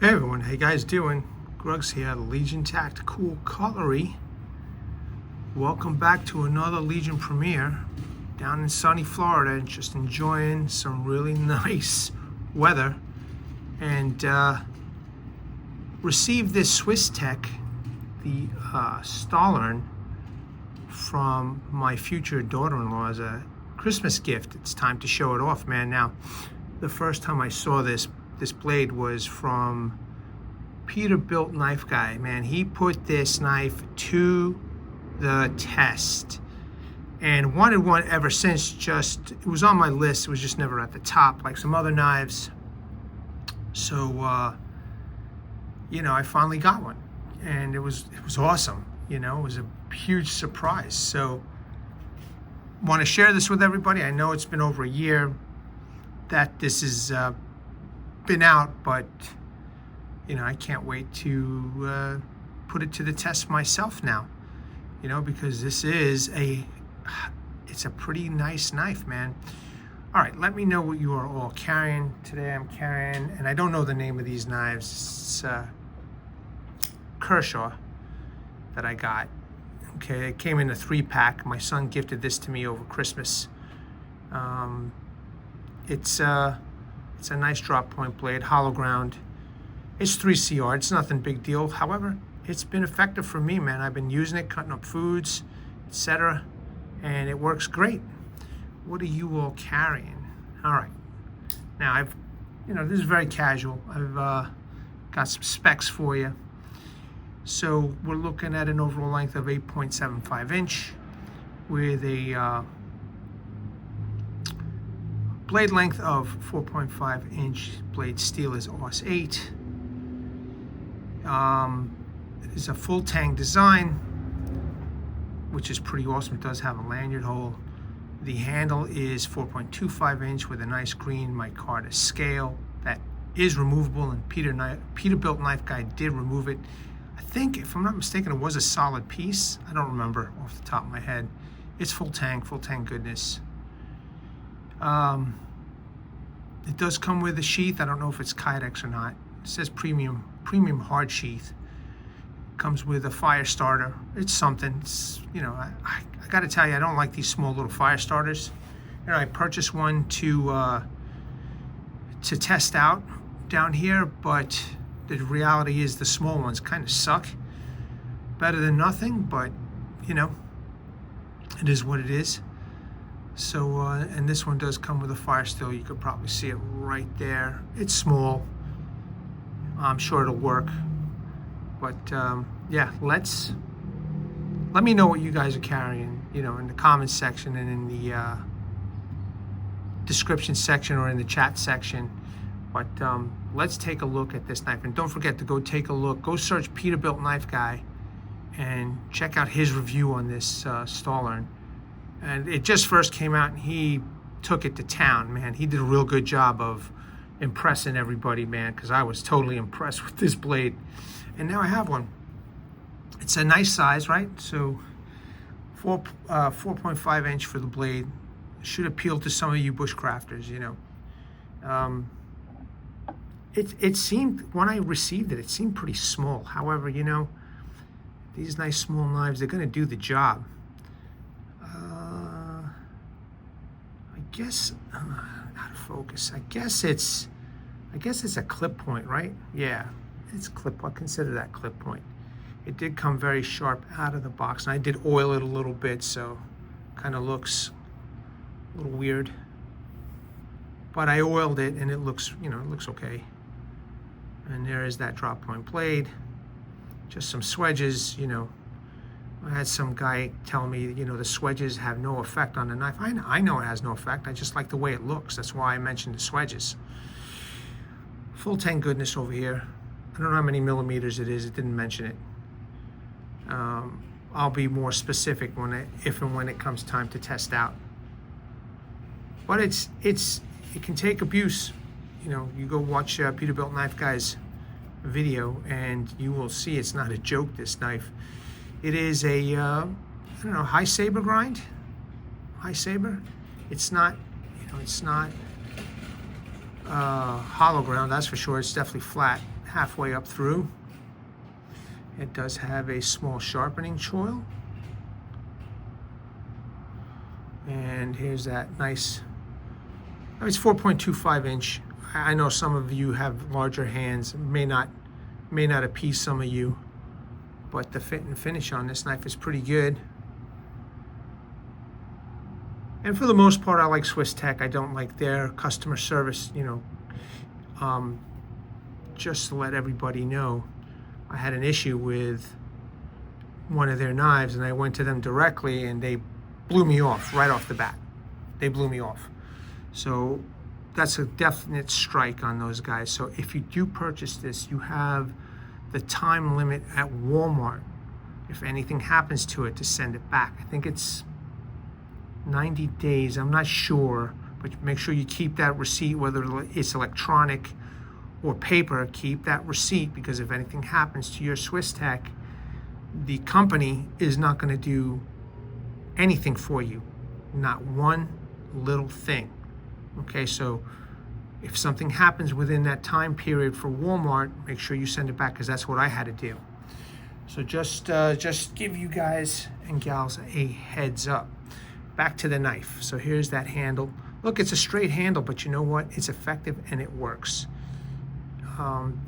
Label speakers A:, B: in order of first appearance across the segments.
A: Hey everyone, how you guys doing? Gruggs here, the Legion Tactical Cutlery. Welcome back to another Legion premiere down in sunny Florida, just enjoying some really nice weather. And received this Swisstech, the Stählern, from my future daughter-in-law as a Christmas gift. It's time to show it off, man. Now, the first time I saw this blade was from Peterbilt Knife Guy. Man, he put this knife to the test and wanted one ever since. Just, it was on my list, it was just never at the top like some other knives. So you know, I finally got one and it was awesome. You know, it was a huge surprise. So want to share this with everybody. I know it's been over a year that this has been out, but you know, I can't wait to put it to the test myself now, you know, because this is it's a pretty nice knife, man. All right, let me know what you are all carrying. Today I'm carrying, and I don't know the name of these knives, it's Kershaw that I got. Okay, it came in a 3-pack. My son gifted this to me over Christmas. It's a nice drop point blade, hollow ground. It's 3CR, it's nothing big deal. However, it's been effective for me, man. I've been using it, cutting up foods, etc., and it works great. What are you all carrying? All right, now you know, this is very casual. I've got some specs for you. So we're looking at an overall length of 8.75 inch with a blade length of 4.5 inch. Blade steel is AUS 8. It is a full Tang design, which is pretty awesome. It does have a lanyard hole. The handle is 4.25 inch with a nice green micarta scale that is removable, and Peterbilt Knife Guy did remove it. I think, if I'm not mistaken, it was a solid piece. I don't remember off the top of my head. It's full Tang goodness. It does come with a sheath. I don't know if it's Kydex or not. It says premium hard sheath. Comes with a fire starter. It's something. It's, you know, I got to tell you, I don't like these small little fire starters. You know, I purchased one to test out down here, but the reality is the small ones kind of suck. Better than nothing, but you know, it is what it is. So, and this one does come with a fire steel. You could probably see it right there. It's small. I'm sure it'll work. But yeah, let me know what you guys are carrying, you know, in the comments section and in the description section or in the chat section. But let's take a look at this knife. And don't forget to go take a look. Go search Peterbilt Knife Guy and check out his review on this Stählern. And it just first came out and he took it to town, man. He did a real good job of impressing everybody, man, because I was totally impressed with this blade. And now I have one. It's a nice size, right? So 4.5 inch for the blade. Should appeal to some of you bushcrafters, you know. It seemed, when I received it, it seemed pretty small. However, you know, these nice small knives, they're going to do the job. I guess, out of focus. I guess it's a clip point, right? Yeah, it's clip. I consider that clip point. It did come very sharp out of the box, and I did oil it a little bit, so kind of looks a little weird. But I oiled it, and it looks, you know, it looks okay. And there is that drop point blade. Just some swedges, you know. I had some guy tell me, you know, the swedges have no effect on the knife. I know it has no effect. I just like the way it looks. That's why I mentioned the swedges. Full Tang goodness over here. I don't know how many millimeters it is. It didn't mention it. I'll be more specific if and when it comes time to test out. But it can take abuse. You know, you go watch Peterbilt Knife Guy's video and you will see it's not a joke, this knife. It is a, I don't know, high saber grind? High saber? It's not, you know, it's not hollow ground, that's for sure. It's definitely flat. halfway up through. It does have a small sharpening choil. And here's that nice, I mean, it's 4.25 inch. I know some of you have larger hands, may not appease some of you, but the fit and finish on this knife is pretty good. And for the most part, I like Swisstech. I don't like their customer service, you know. Just to let everybody know, I had an issue with one of their knives, and I went to them directly, and they blew me off right off the bat. They blew me off. So that's a definite strike on those guys. So if you do purchase this, you have the time limit at Walmart, if anything happens to it, to send it back. I think it's 90 days. I'm not sure, but make sure you keep that receipt, whether it's electronic or paper. Keep that receipt, because if anything happens to your Swisstech, the company is not going to do anything for you, not one little thing. Okay, so if something happens within that time period for Walmart, make sure you send it back, because that's what I had to do. So just give you guys and gals a heads up. Back to the knife. So here's that handle. Look, it's a straight handle, but you know what? It's effective and it works.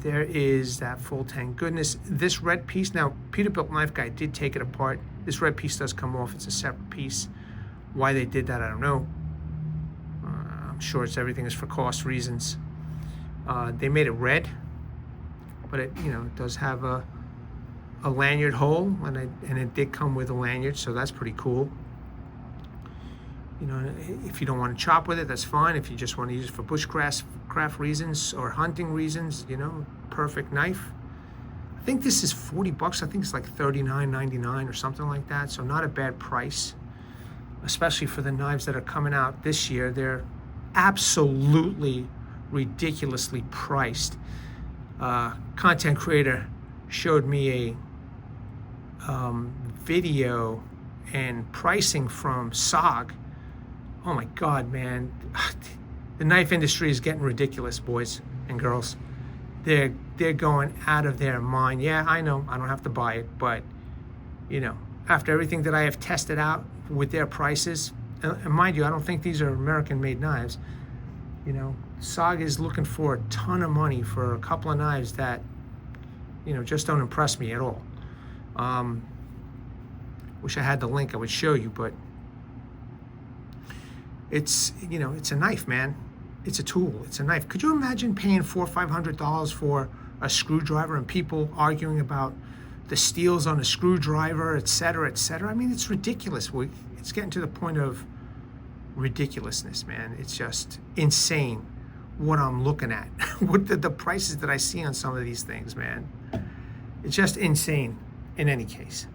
A: There is that full Tang goodness. This red piece, now Peterbilt Knife Guy did take it apart. This red piece does come off. It's a separate piece. Why they did that, I don't know. I'm sure everything is for cost reasons. They made it red, but it, you know, it does have a lanyard hole, and it did come with a lanyard, so that's pretty cool. You know, if you don't want to chop with it, that's fine. If you just want to use it for bushcraft reasons or hunting reasons, you know, perfect knife. I think this is 40 bucks. I think it's like $39.99 or something like that. So not a bad price, especially for the knives that are coming out this year. They're absolutely ridiculously priced. Content creator showed me a video and pricing from SOG. Oh my God, man. The knife industry is getting ridiculous, boys and girls. They're going out of their mind. Yeah, I know, I don't have to buy it, but you know, after everything that I have tested out with their prices, and mind you, I don't think these are American-made knives. You know, SOG is looking for a ton of money for a couple of knives that, you know, just don't impress me at all. Wish I had the link, I would show you, but it's, you know, it's a knife, man. It's a tool, it's a knife. Could you imagine paying $400 or $500 for a screwdriver and people arguing about the steels on a screwdriver, et cetera, et cetera? I mean, it's ridiculous. It's getting to the point of ridiculousness, man. It's just insane what I'm looking at. What the prices that I see on some of these things, man. It's just insane in any case.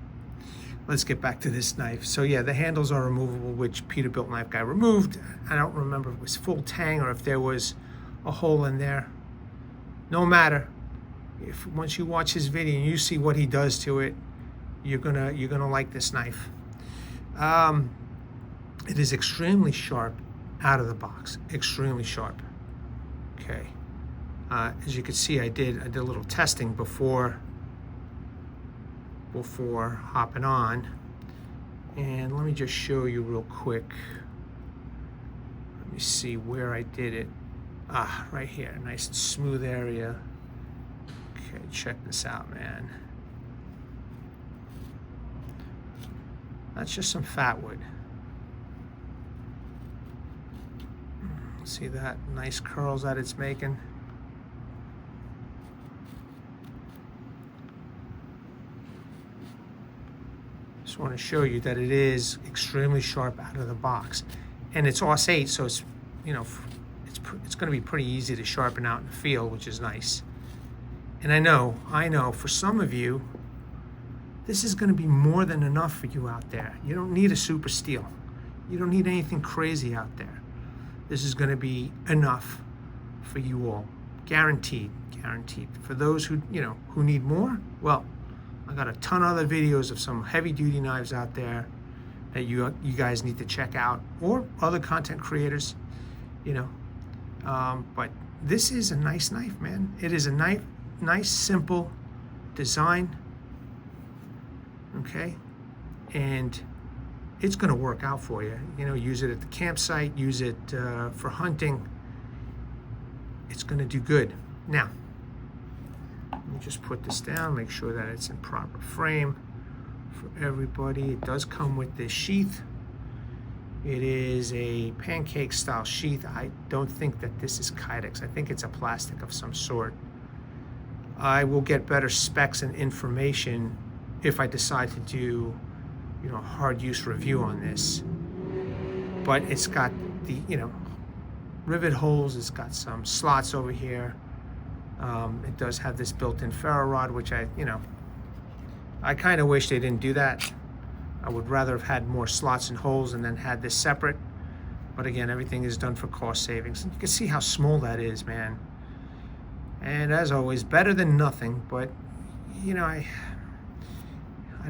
A: Let's get back to this knife. So yeah, the handles are removable, which Peterbilt Knife Guy removed. I don't remember if it was full Tang or if there was a hole in there. No matter. If once you watch his video and you see what he does to it, you're gonna like this knife. It is extremely sharp out of the box. Extremely sharp. Okay. As you can see, I did a little testing before hopping on, and let me just show you real quick. Let me see where I did it. Right here, nice and smooth area. Okay, check this out, man. That's just some fat wood. See that nice curls that it's making? Just want to show you that it is extremely sharp out of the box, and it's Aus 8, so it's, you know, it's going to be pretty easy to sharpen out in the field, which is nice. And I know for some of you, this is going to be more than enough for you out there. You don't need a super steel. You don't need anything crazy out there. This is going to be enough for you all, guaranteed. For those who, you know, who need more, well, I got a ton of other videos of some heavy duty knives out there that you guys need to check out, or other content creators, you know. But this is a nice knife, man. It is a knife nice, simple design, okay? And it's gonna work out for you. You know, use it at the campsite, use it for hunting. It's gonna do good. Now, let me just put this down, make sure that it's in proper frame for everybody. It does come with this sheath. It is a pancake style sheath. I don't think that this is Kydex. I think it's a plastic of some sort. I will get better specs and information if I decide to do, you know, a hard use review on this. But it's got the, you know, rivet holes. It's got some slots over here. It does have this built-in ferro rod, which I kind of wish they didn't do that. I would rather have had more slots and holes and then had this separate. But again, everything is done for cost savings. And you can see how small that is, man. And as always, better than nothing. But, you know, I'd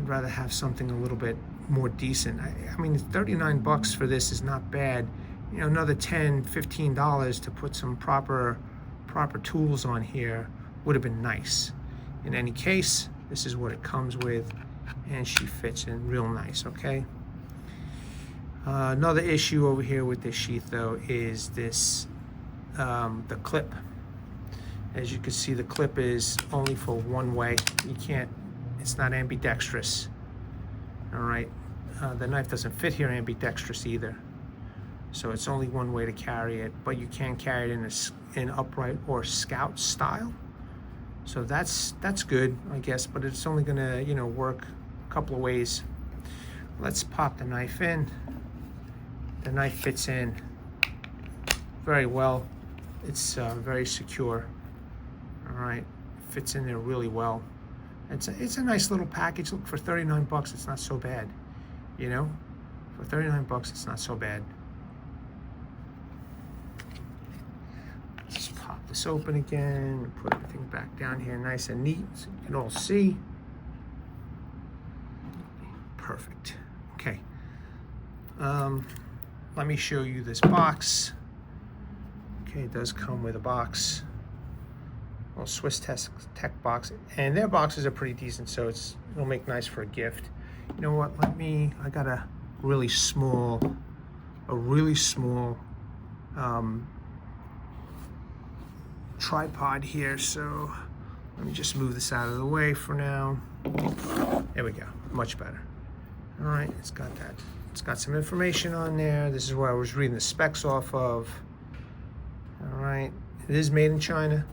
A: rather have something a little bit more decent. I mean, 39 bucks for this is not bad. You know, another $10, $15 to put some proper tools on here would have been nice. In any case, this is what it comes with, and she fits in real nice, okay? Another issue over here with this sheath, though, is this, the clip. As you can see, the clip is only for one way. You can't, it's not ambidextrous, all right? The knife doesn't fit here ambidextrous either. So it's only one way to carry it, but you can carry it in upright or scout style. So that's good, I guess, but it's only gonna, you know, work a couple of ways. Let's pop the knife in. The knife fits in very well. It's very secure. All right, fits in there really well. It's a nice little package. Look, for 39 bucks, it's not so bad. You know, for 39 bucks, it's not so bad. Just pop this open again and put everything back down here nice and neat so you can all see. Perfect. Okay. Let me show you this box. Okay, it does come with a box. Well, Swisstech box, and their boxes are pretty decent, so it'll make nice for a gift. You know what? I got a really small tripod here, so let me just move this out of the way for now. There we go, much better. All right, it's got that. It's got some information on there. This is where I was reading the specs off of. All right, it is made in China,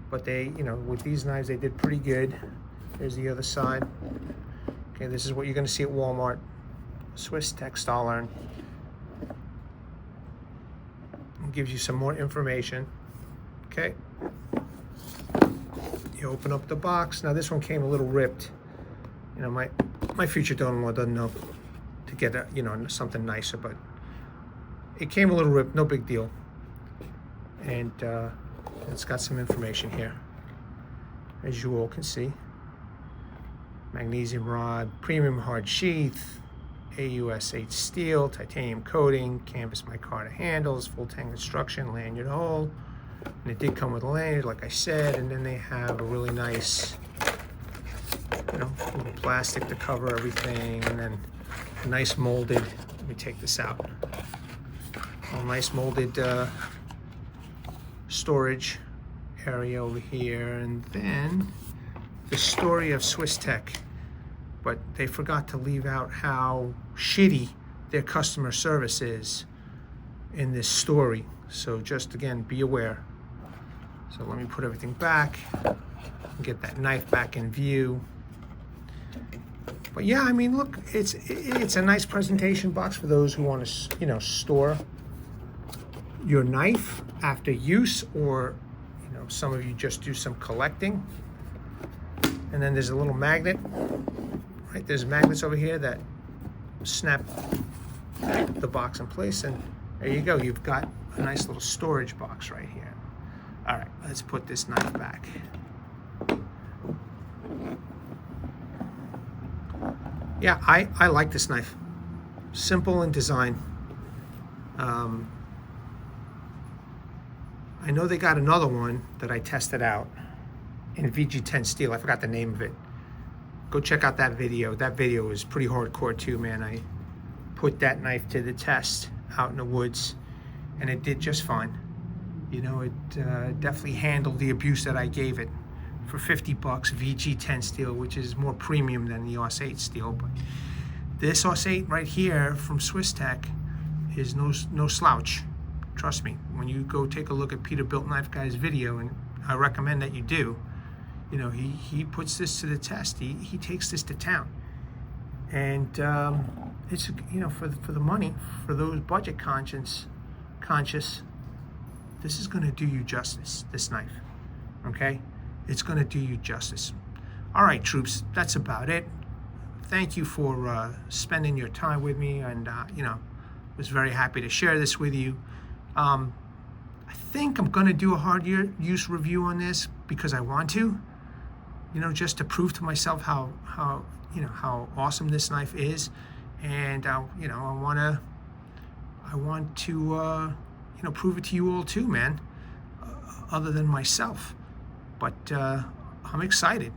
A: but they, you know, with these knives, they did pretty good. There's the other side. Okay, this is what you're gonna see at Walmart. Swisstech Stählern. It gives you some more information. Okay. You open up the box. Now this one came a little ripped. You know, my future daughter-in-law doesn't know to get a, you know, something nicer, but it came a little ripped, no big deal. And it's got some information here, as you all can see. Magnesium rod, premium hard sheath, AUS8 steel, titanium coating, canvas micarta handles, full Tang construction, lanyard hole. And it did come with a lanyard, like I said, and then they have a really nice, you know, little plastic to cover everything, and then a nice molded, let me take this out, a nice molded storage area over here, and then the story of Swisstech. But they forgot to leave out how shitty their customer service is in this story. So just, again, be aware. So let me put everything back and get that knife back in view. But yeah, I mean, look, it's a nice presentation box for those who want to, you know, store your knife after use, or, you know, some of you just do some collecting. And then there's a little magnet. Right, there's magnets over here that snap the box in place, and there you go. You've got a nice little storage box right here. All right, let's put this knife back. Yeah, I like this knife. Simple in design. I know they got another one that I tested out in VG10 steel. I forgot the name of it. Go check out that video. That video is pretty hardcore too, man. I put that knife to the test out in the woods, and it did just fine. You know, it definitely handled the abuse that I gave it for 50 bucks, VG10 steel, which is more premium than the AUS-8 steel. But this AUS-8 right here from Swisstech is no slouch. Trust me, when you go take a look at Peterbilt Knife Guy's video, and I recommend that you do, you know, he puts this to the test. He takes this to town. And it's, you know, for the money, for those budget conscious, this is going to do you justice, this knife, okay? It's going to do you justice. All right, troops, that's about it. Thank you for spending your time with me, and, you know, was very happy to share this with you. I think I'm going to do a hard use review on this because I want to, you know, just to prove to myself how awesome this knife is. And, you know, I want to, you know, prove it to you all too, man, other than myself. But I'm excited.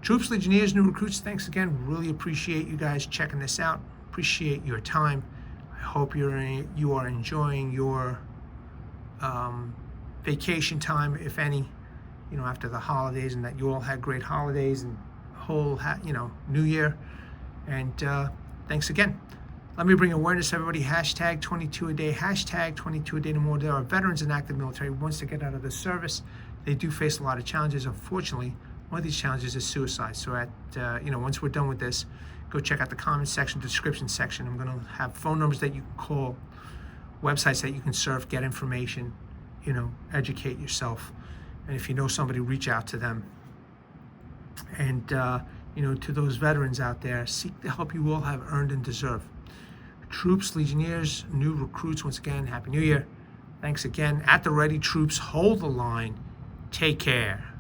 A: Troops, Legionnaires, new recruits, thanks again. Really appreciate you guys checking this out. Appreciate your time. I hope you are enjoying your vacation time, if any, you know, after the holidays, and that you all had great holidays and whole, you know, New Year. And thanks again. Let me bring awareness to everybody. Hashtag 22 a day. Hashtag 22 a day no more. There are veterans in active military who wants to get out of the service. They do face a lot of challenges. Unfortunately, one of these challenges is suicide. So at, you know, once we're done with this, go check out the comment section, description section. I'm going to have phone numbers that you can call, websites that you can surf, get information, you know, educate yourself. And if you know somebody, reach out to them. And, you know, to those veterans out there, seek the help you all have earned and deserve. Troops, Legionnaires, new recruits, once again, Happy New Year. Thanks again. At the ready, troops, hold the line. Take care.